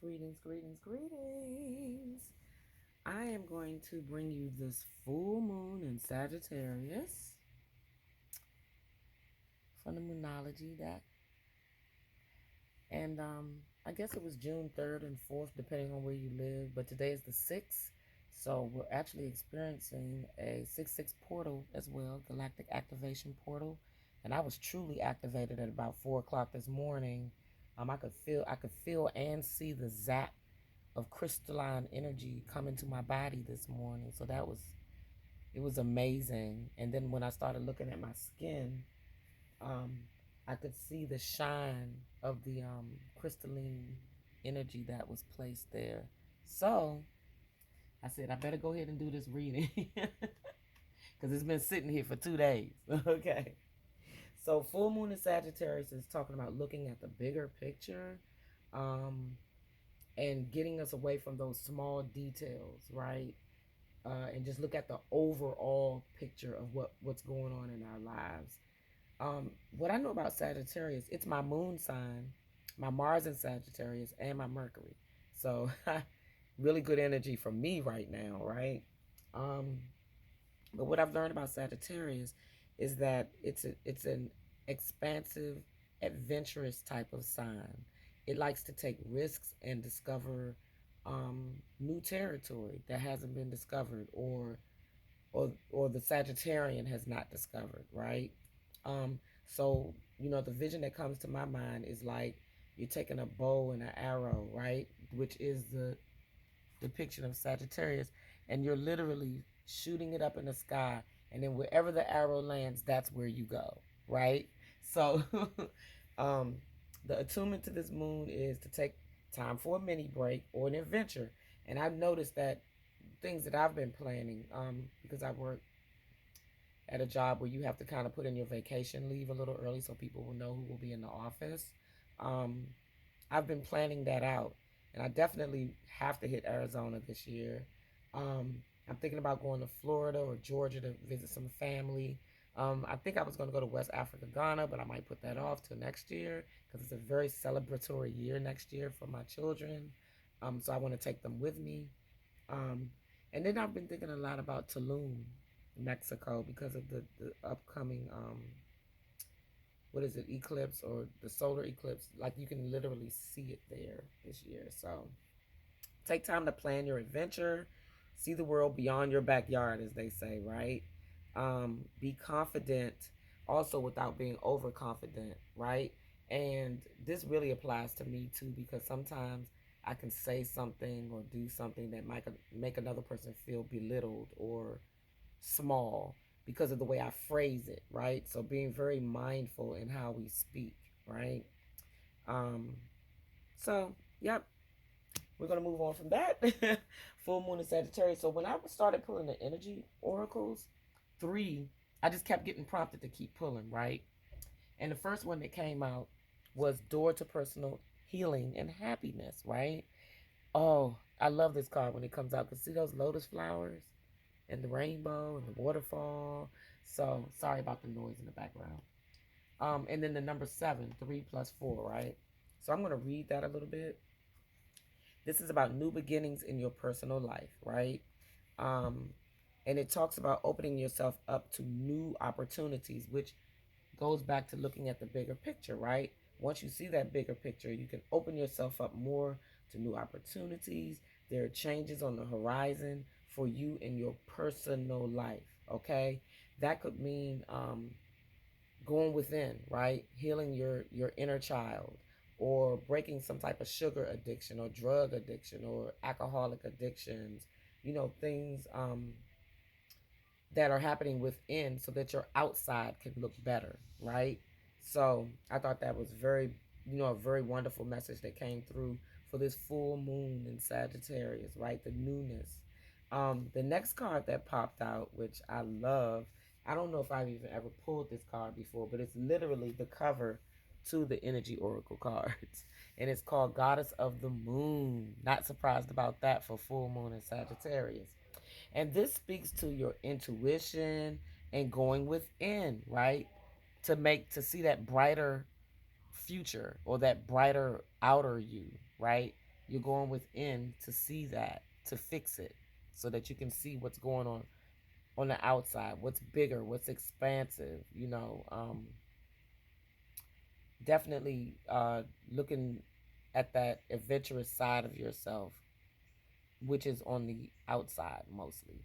Greetings. I am going to bring you this full moon in Sagittarius from the Moonology deck. And I guess it was June 3rd and 4th, depending on where you live. But today is the 6th. So we're actually experiencing a 6-6 portal as well, galactic activation portal. And I was truly activated at about 4 o'clock this morning. I could feel and see the zap of crystalline energy coming to my body this morning. So it was amazing. And then when I started looking at my skin, I could see the shine of the crystalline energy that was placed there. So I said, I better go ahead and do this reading because it's been sitting here for 2 days. Okay. So full moon in Sagittarius is talking about looking at the bigger picture. And getting us away from those small details, right? And just look at the overall picture of what's going on in our lives. What I know about Sagittarius, it's my moon sign, my Mars in Sagittarius, and my Mercury. So really good energy from me right now, right? But what I've learned about Sagittarius is that it's an expansive, adventurous type of sign. It likes to take risks and discover new territory that hasn't been discovered, or the Sagittarian has not discovered, right? So the vision that comes to my mind is like you're taking a bow and an arrow, right? Which is the depiction of Sagittarius, and you're literally shooting it up in the sky, and then wherever the arrow lands, that's where you go, right? So the attunement to this moon is to take time for a mini break or an adventure. And I've noticed that things that I've been planning, because I work at a job where you have to kind of put in your vacation leave a little early so people will know who will be in the office. I've been planning that out, and I definitely have to hit Arizona this year. I'm thinking about going to Florida or Georgia to visit some family. I think I was going to go to West Africa, Ghana, but I might put that off till next year because it's a very celebratory year next year for my children. So I want to take them with me. And then I've been thinking a lot about Tulum, Mexico, because of the upcoming what is it, eclipse, or the solar eclipse. Like you can literally see it there this year. So take time to plan your adventure. See the world beyond your backyard, as they say, right? Be confident also without being overconfident, right? And this really applies to me too, because sometimes I can say something or do something that might make another person feel belittled or small because of the way I phrase it, right? So being very mindful in how we speak, right? Um, so, yep, we're going to move on from that. Full moon in Sagittarius. So when I started pulling the energy oracles, 3, I just kept getting prompted to keep pulling, right? And the first one that came out was Door to Personal Healing and Happiness, right? Oh, I love this card when it comes out, because see those lotus flowers and the rainbow and the waterfall. So sorry about the noise in the background. And then the number 7, 3 plus 4, right? So I'm going to read that a little bit. This is about new beginnings in your personal life, right? And it talks about opening yourself up to new opportunities, which goes back to looking at the bigger picture, right? Once you see that bigger picture, you can open yourself up more to new opportunities. There are changes on the horizon for you in your personal life, okay? That could mean going within, right? Healing your inner child, or breaking some type of sugar addiction or drug addiction or alcoholic addictions, things that are happening within, so that your outside can look better, right? So I thought that was a very wonderful message that came through for this full moon in Sagittarius, right? The newness. The next card that popped out, which I love, I don't know if I've even ever pulled this card before, but it's literally the cover to the Energy Oracle cards. And it's called Goddess of the Moon. Not surprised about that for full moon in Sagittarius. And this speaks to your intuition and going within, right? To see that brighter future, or that brighter outer you, right? You're going within to see that, to fix it, so that you can see what's going on the outside, what's bigger, what's expansive. Definitely looking at that adventurous side of yourself, which is on the outside mostly.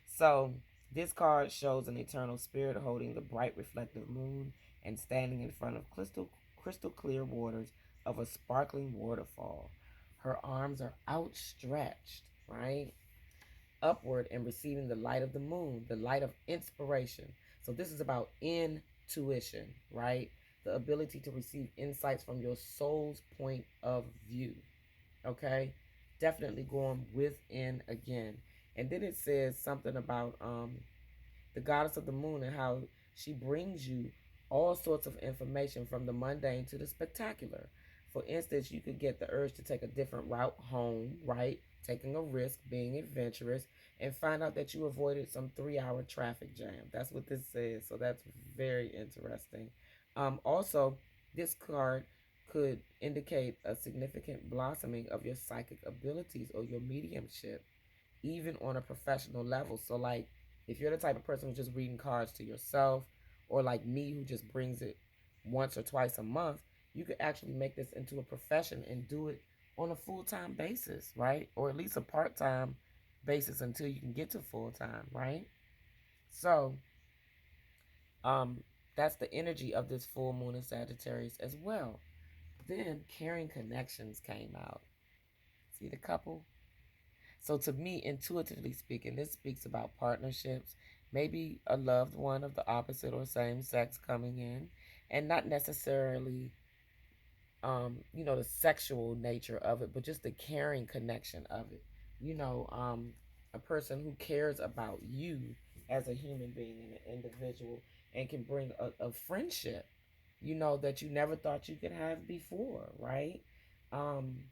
So this card shows an eternal spirit holding the bright reflective moon and standing in front of crystal clear waters of a sparkling waterfall. Her arms are outstretched, right? Upward and receiving the light of the moon, the light of inspiration. So this is about intuition, right? The ability to receive insights from your soul's point of view. Okay? Definitely going within again. And then it says something about the goddess of the moon and how she brings you all sorts of information from the mundane to the spectacular. For instance, you could get the urge to take a different route home, right? Taking a risk, being adventurous, and find out that you avoided some 3 hour traffic jam. That's what this says. So that's very interesting. Also, this card could indicate a significant blossoming of your psychic abilities or your mediumship, even on a professional level. So, like, if you're the type of person who's just reading cards to yourself, or like me who just brings it once or twice a month, you could actually make this into a profession and do it on a full time basis, right? Or at least a part time basis until you can get to full time, right? So, um, that's the energy of this full moon in Sagittarius as well. Then Caring Connections came out. See the couple? So, to me, intuitively speaking, this speaks about partnerships, maybe a loved one of the opposite or same sex coming in, and not necessarily, the sexual nature of it, but just the caring connection of it. A person who cares about you as a human being and an individual and can bring a friendship, that you never thought you could have before, right? Um,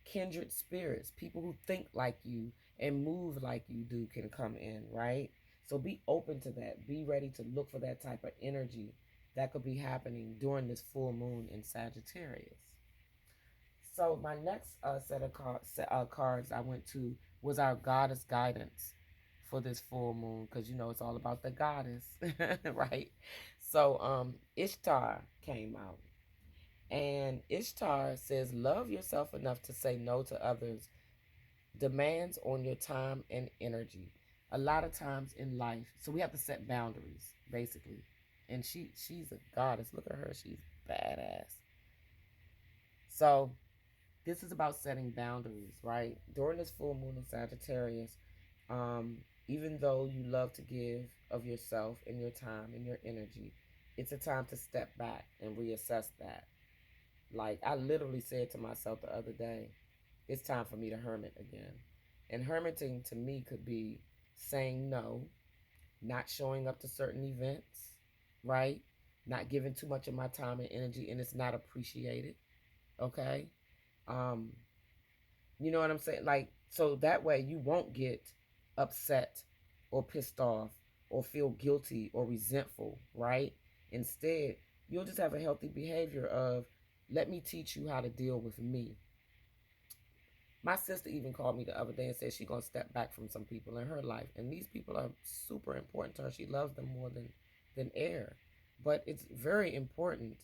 Kindred spirits, people who think like you and move like you do can come in, right? So be open to that. Be ready to look for that type of energy that could be happening during this full moon in Sagittarius. So my next set of cards I went to was our goddess guidance for this full moon, because it's all about the goddess, right? So Ishtar came out, and Ishtar says, love yourself enough to say no to others' demands on your time and energy. A lot of times in life, so we have to set boundaries, basically. And she's a goddess. Look at her. She's badass. So this is about setting boundaries, right? During this full moon in Sagittarius, um, even though you love to give of yourself and your time and your energy, it's a time to step back and reassess that. Like, I literally said to myself the other day, it's time for me to hermit again. And hermiting to me could be saying no, not showing up to certain events, right? Not giving too much of my time and energy, and it's not appreciated. Okay? Um, you know what I'm saying? Like, so that way you won't get upset or pissed off or feel guilty or resentful, right? Instead, you'll just have a healthy behavior of, let me teach you how to deal with me. My sister even called me the other day and said she's gonna step back from some people in her life, and these people are super important to her. She loves them more than air, but it's very important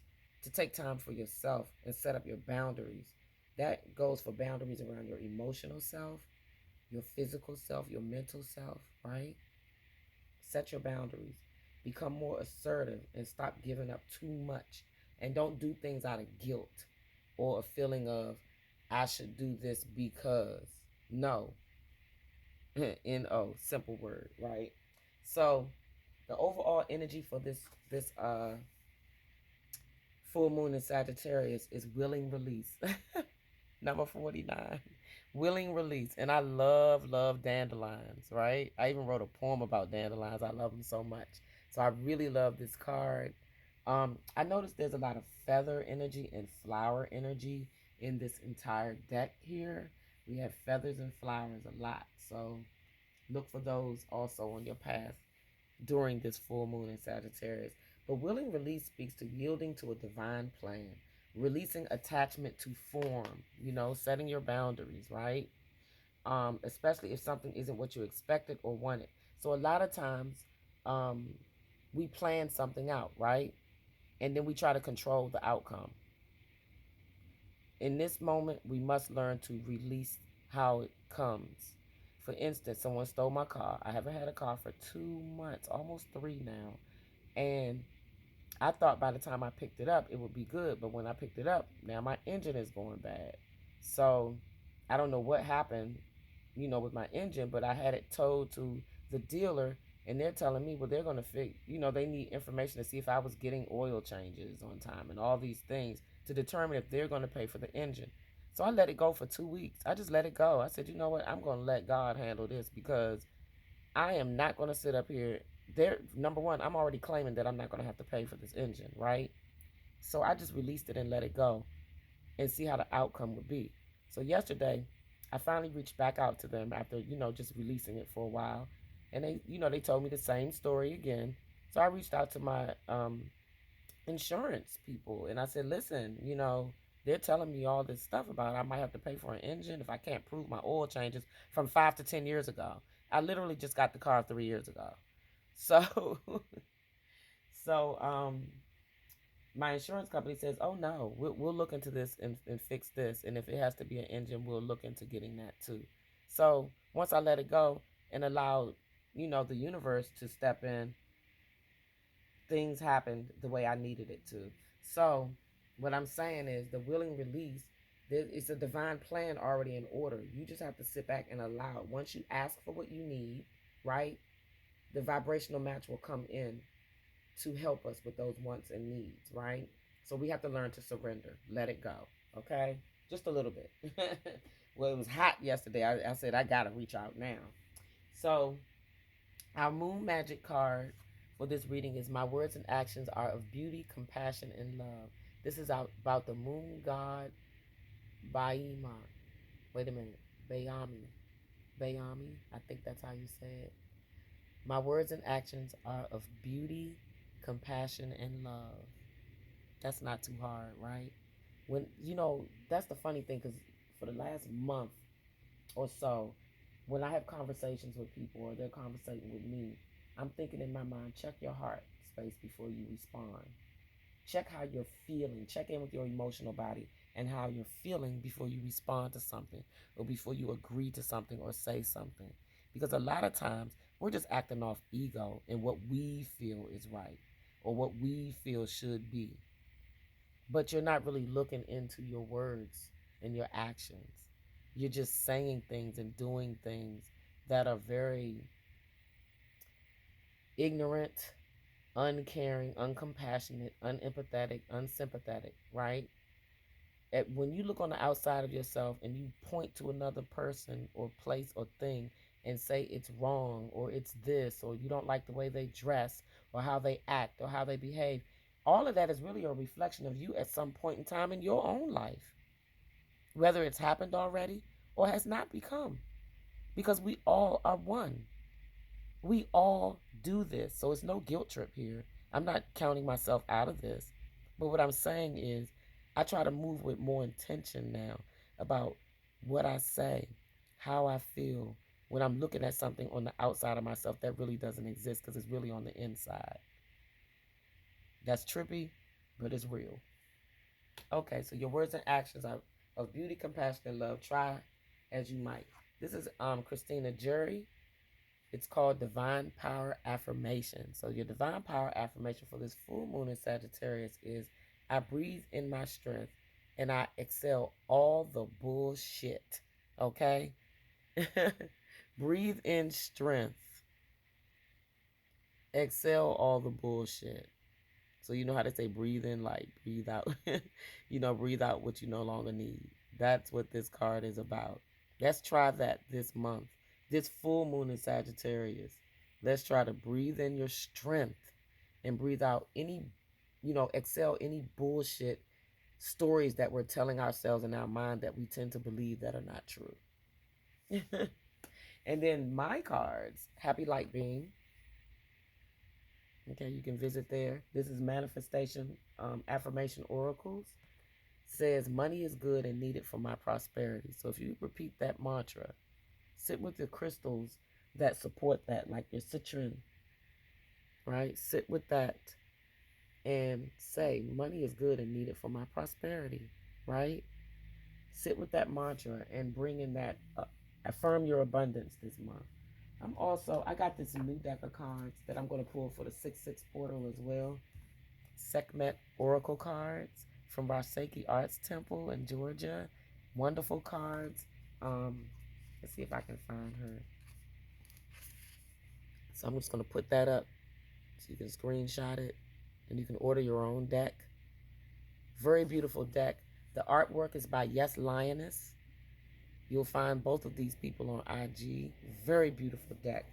to take time for yourself and set up your boundaries. That goes for boundaries around your emotional self, your physical self, your mental self, right? Set your boundaries. Become more assertive and stop giving up too much. And don't do things out of guilt or a feeling of, I should do this because. No. N-O. Simple word, right? So the overall energy for this full moon in Sagittarius is willing release. Number 49. Willing release. And I love dandelions, right? I even wrote a poem about dandelions. I love them so much. So I really love this card. I noticed there's a lot of feather energy and flower energy in this entire deck here. We have feathers and flowers a lot. So look for those also on your path during this full moon in Sagittarius. But willing release speaks to yielding to a divine plan, releasing attachment to form, setting your boundaries, right? Especially if something isn't what you expected or wanted. So a lot of times, um, we plan something out, right? And then we try to control the outcome. In this moment, we must learn to release how it comes. For instance, someone stole my car. I haven't had a car for 2 months, almost 3 now. And I thought by the time I picked it up, it would be good. But when I picked it up, now my engine is going bad. So I don't know what happened, with my engine, but I had it towed to the dealer, and they're telling me, well, they're going to they need information to see if I was getting oil changes on time and all these things to determine if they're going to pay for the engine. So I let it go for 2 weeks. I just let it go. I said, you know what? I'm going to let God handle this because I am not going to sit up here. There, number one, I'm already claiming that I'm not going to have to pay for this engine, right? So I just released it and let it go and see how the outcome would be. So yesterday, I finally reached back out to them after, just releasing it for a while. And they told me the same story again. So I reached out to my insurance people and I said, listen, they're telling me all this stuff about I might have to pay for an engine if I can't prove my oil changes from 5 to 10 years ago. I literally just got the car 3 years ago. So, so my insurance company says, oh no, we'll look into this and fix this. And if it has to be an engine, we'll look into getting that too. So once I let it go and allowed, the universe to step in, things happened the way I needed it to. So what I'm saying is the willing release, it's a divine plan already in order. You just have to sit back and allow it. Once you ask for what you need, right, the vibrational match will come in to help us with those wants and needs, right? So we have to learn to surrender, let it go, okay? Just a little bit. Well, it was hot yesterday. I said, I got to reach out now. So our moon magic card for this reading is my words and actions are of beauty, compassion, and love. This is about the moon god Baima. Wait a minute. Bayami. Bayami. I think that's how you say it. My words and actions are of beauty, compassion, and love. That's not too hard, right? That's the funny thing because for the last month or so, when I have conversations with people or they're conversating with me, I'm thinking in my mind, check your heart space before you respond. Check how you're feeling. Check in with your emotional body and how you're feeling before you respond to something or before you agree to something or say something. Because a lot of times we're just acting off ego and what we feel is right or what we feel should be. But you're not really looking into your words and your actions. You're just saying things and doing things that are very ignorant, uncaring, uncompassionate, unempathetic, unsympathetic, right? When you look on the outside of yourself and you point to another person or place or thing and say it's wrong or it's this or you don't like the way they dress or how they act or how they behave, all of that is really a reflection of you at some point in time in your own life, whether it's happened already or has not become, because we all are one. We all do this. So it's no guilt trip here. I'm not counting myself out of this. But what I'm saying is, I try to move with more intention now about what I say, how I feel when I'm looking at something on the outside of myself that really doesn't exist because it's really on the inside. That's trippy, but it's real. Okay, so your words and actions are of beauty, compassion, and love. Try as you might. This is Christina Jury. It's called Divine Power Affirmation. So your Divine Power Affirmation for this full moon in Sagittarius is, I breathe in my strength and I exhale all the bullshit. Okay? Breathe in strength. Exhale all the bullshit. So you know how they say breathe in, like breathe out. Breathe out what you no longer need. That's what this card is about. Let's try that this month. This full moon in Sagittarius. Let's try to breathe in your strength and breathe out exhale any bullshit stories that we're telling ourselves in our mind that we tend to believe that are not true. And then my cards, Happy Light Being. Okay, you can visit there. This is Manifestation Affirmation Oracles. says money is good and needed for my prosperity. So if you repeat that mantra, sit with the crystals that support that, like your citron, right? Sit with that and say, money is good and needed for my prosperity, right? Sit with that mantra and bring in that, affirm your abundance this month. I got this new deck of cards that I'm going to pull for the 6-6 portal as well. Sekhmet Oracle cards from Varsaki Arts Temple in Georgia. Wonderful cards. Um, let's see if I can find her. So I'm just going to put that up so you can screenshot it and you can order your own deck. Very beautiful deck. The artwork is by Yes Lioness. You'll find both of these people on IG. Very beautiful deck.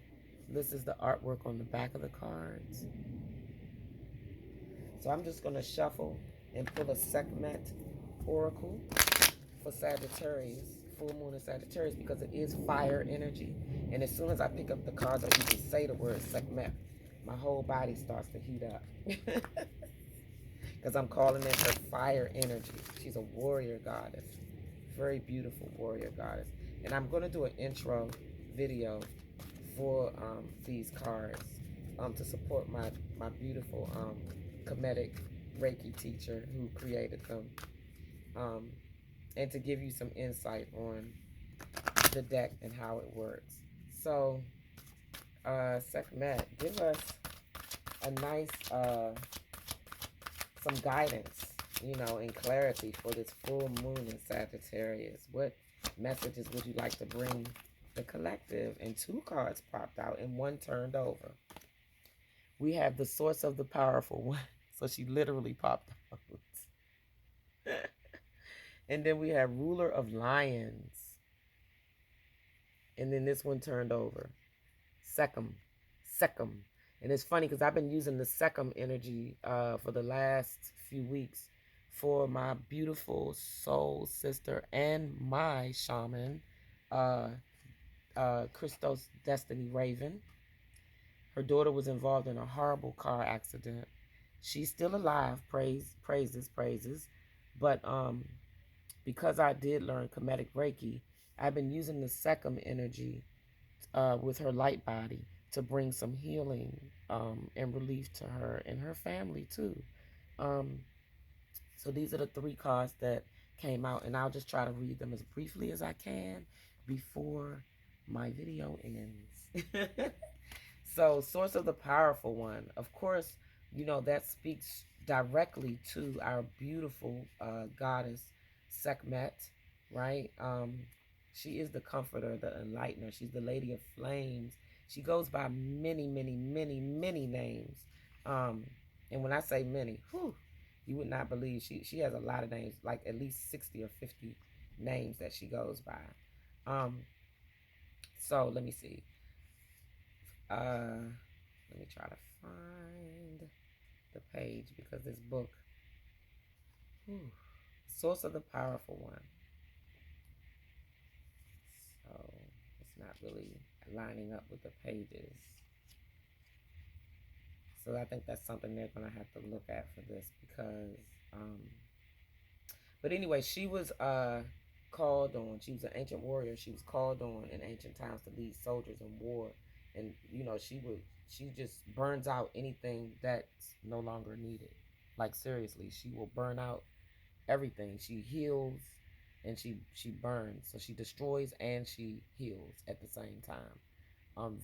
This is the artwork on the back of the cards. So I'm just going to shuffle and pull a Sekhmet Oracle for Sagittarius, full moon in Sagittarius, because it is fire energy. And as soon as I pick up the cards or even say the word Sekhmet, my whole body starts to heat up. Because I'm calling in her fire energy. She's a warrior goddess. Very beautiful warrior goddess. And I'm going to do an intro video for these cards to support my beautiful Kemetic Reiki teacher who created them, and to give you some insight on the deck and how it works. So, Sekhmet, give us a nice, some guidance, and clarity for this full moon in Sagittarius. What messages would you like to bring the collective? And 2 cards popped out and 1 turned over. We have the source of the powerful one. So she literally popped out. And then we have ruler of lions. And then this one turned over. Secum. And it's funny because I've been using the Secum energy for the last few weeks for my beautiful soul sister and my shaman, Christos Destiny Raven. Her daughter was involved in a horrible car accident. She's still alive, praises. But because I did learn Kemetic Reiki, I've been using the Secum energy with her light body to bring some healing and relief to her and her family too. So these are the 3 cards that came out, and I'll just try to read them as briefly as I can before my video ends. So, source of the powerful one. Of course, that speaks directly to our beautiful goddess, Sekhmet, right? She is the comforter, the enlightener. She's the lady of flames. She goes by many, many, many, many names. And when I say many, you would not believe she has a lot of names, like at least 60 or 50 names that she goes by. So let me see. Let me try to find the page because this book, source of the powerful one. So it's not really lining up with the pages. So I think that's something they're going to have to look at for this because, but anyway, she was called on. She was an ancient warrior. She was called on in ancient times to lead soldiers in war. And, she just burns out anything that's no longer needed. Like, seriously, she will burn out everything. She heals and she burns. So she destroys and she heals at the same time.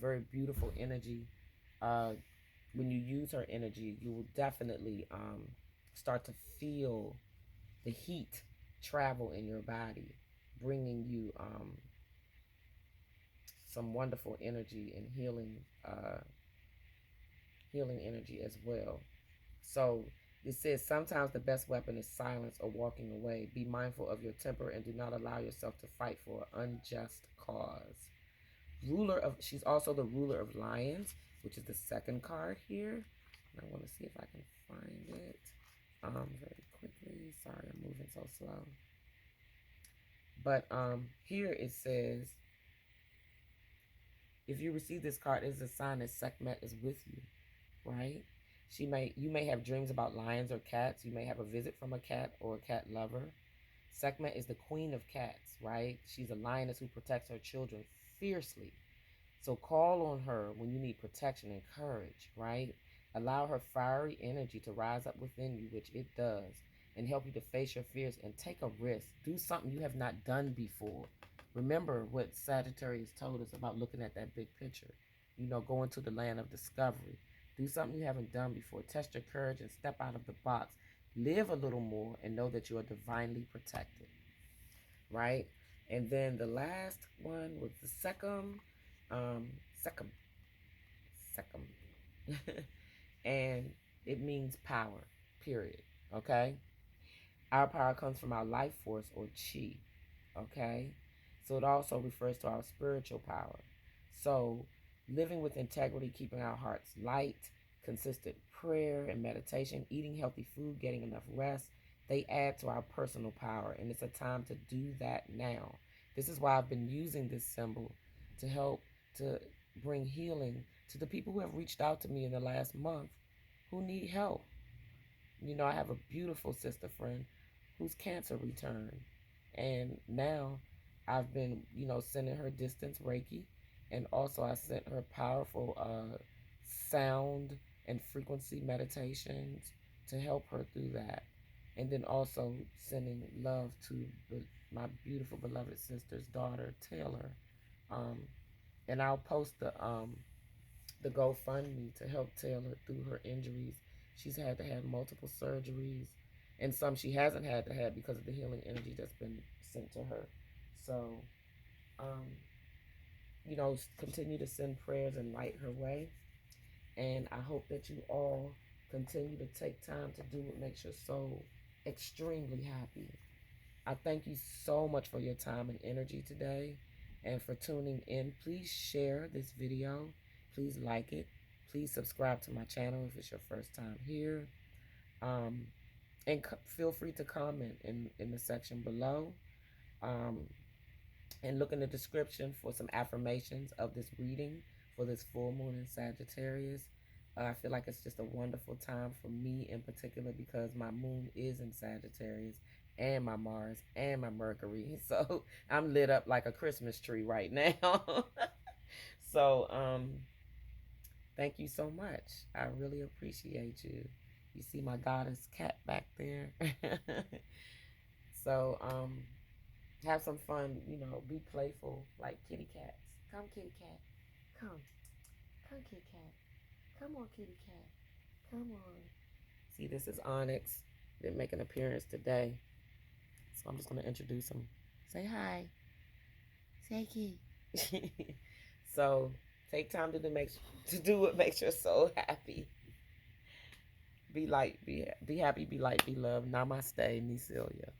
Very beautiful energy. When you use her energy, you will definitely start to feel the heat travel in your body, bringing you some wonderful energy and healing energy as well. So it says, sometimes the best weapon is silence or walking away. Be mindful of your temper and do not allow yourself to fight for an unjust cause. She's also the ruler of lions, which is the 2nd card here. I want to see if I can find it very quickly. Sorry, I'm moving so slow. But here it says, if you receive this card, it's a sign that Sekhmet is with you, right? You may have dreams about lions or cats. You may have a visit from a cat or a cat lover. Sekhmet is the queen of cats, right? She's a lioness who protects her children fiercely. So call on her when you need protection and courage, right? Allow her fiery energy to rise up within you, which it does, and help you to face your fears and take a risk. Do something you have not done before. Remember what Sagittarius told us about looking at that big picture. Going to the land of discovery. Do something you haven't done before. Test your courage and step out of the box. Live a little more and know that you are divinely protected, right? And then the last one was the second, um, second, second, and it means power. Period. Okay. Our power comes from our life force or chi. Okay. So it also refers to our spiritual power. So living with integrity, keeping our hearts light, consistent prayer and meditation, eating healthy food, getting enough rest, they add to our personal power. And it's a time to do that now. This is why I've been using this symbol to help to bring healing to the people who have reached out to me in the last month who need help. I have a beautiful sister friend whose cancer returned. And now I've been, sending her distance Reiki. And also I sent her powerful sound and frequency meditations to help her through that. And then also sending love to my beautiful beloved sister's daughter, Taylor. Um, and I'll post the GoFundMe to help Taylor through her injuries. She's had to have multiple surgeries, and some she hasn't had to have because of the healing energy that's been sent to her. So, um, continue to send prayers and light her way. And I hope that you all continue to take time to do what makes your soul extremely happy. I thank you so much for your time and energy today and for tuning in. Please share this video. Please like it. Please subscribe to my channel if it's your first time here. And feel free to comment in the section below. And look in the description for some affirmations of this reading for this full moon in Sagittarius. I feel like it's just a wonderful time for me in particular because my moon is in Sagittarius and my Mars and my Mercury. So I'm lit up like a Christmas tree right now. So thank you so much. I really appreciate you. You see my goddess cat back there. So have some fun, be playful like kitty cats. Come kitty cat. Come. Come kitty cat. Come on kitty cat. Come on. See, this is Onyx. Didn't make an appearance today. So I'm just gonna introduce him. Say hi. Say kitty. So take time to do what makes your soul happy. Be light, be happy, be light, be loved. Namaste, Nisilia.